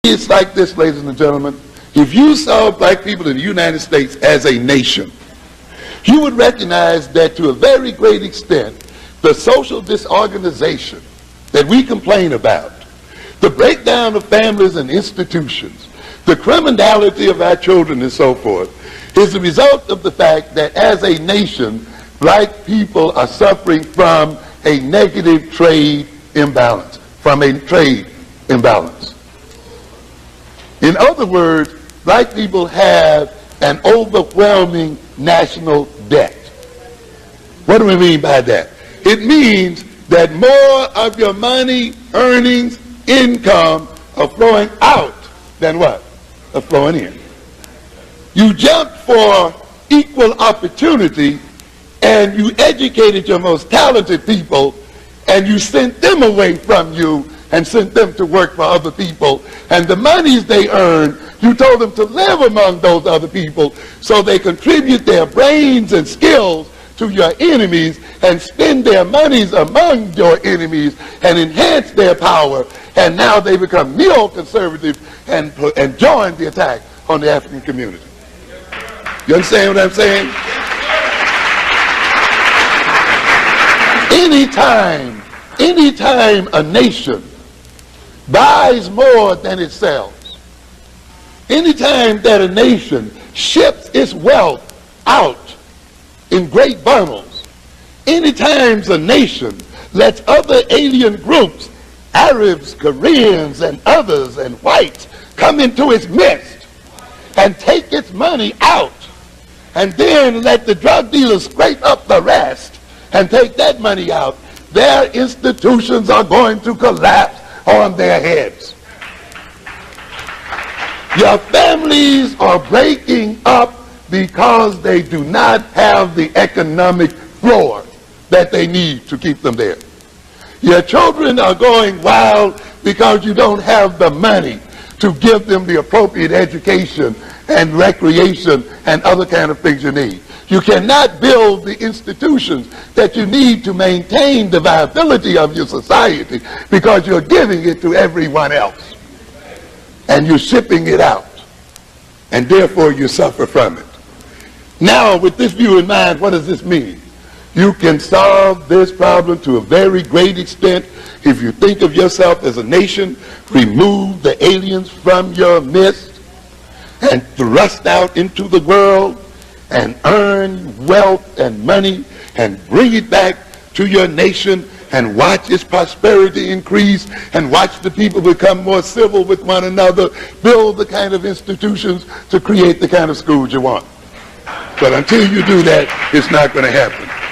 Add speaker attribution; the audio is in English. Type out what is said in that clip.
Speaker 1: It's like this, ladies and gentlemen. If you saw black people in the United States as a nation, you would recognize that to a very great extent, the social disorganization that we complain about, the breakdown of families and institutions, the criminality of our children and so forth, is the result of the fact that as a nation, black people are suffering from a negative trade imbalance, In other words, black people have an overwhelming national debt. What do we mean by that? It means that more of your money, earnings, income are flowing out than what? Are flowing in. You jumped for equal opportunity and you educated your most talented people and you sent them away from you and sent them to work for other people. And the monies they earned, you told them to live among those other people so they contribute their brains and skills to your enemies and spend their monies among your enemies and enhance their power. And now they become neoconservative and join the attack on the African community. You understand what I'm saying? Anytime a nation buys more than it sells, anytime that a nation ships its wealth out in great bundles, anytime a nation lets other alien groups, Arabs, Koreans, and others, and whites, come into its midst and take its money out, and then let the drug dealers scrape up the rest and take that money out, their institutions are going to collapse on their heads. Your families are breaking up because they do not have the economic floor that they need to keep them there. Your children are going wild because you don't have the money to give them the appropriate education and recreation and other kind of things you need. You cannot build the institutions that you need to maintain the viability of your society because you're giving it to everyone else. And you're shipping it out. And therefore you suffer from it. Now, with this view in mind, what does this mean? You can solve this problem to a very great extent if you think of yourself as a nation, remove the aliens from your midst, and thrust out into the world and earn wealth and money and bring it back to your nation and watch its prosperity increase and watch the people become more civil with one another, build the kind of institutions to create the kind of schools you want. But until you do that, it's not going to happen.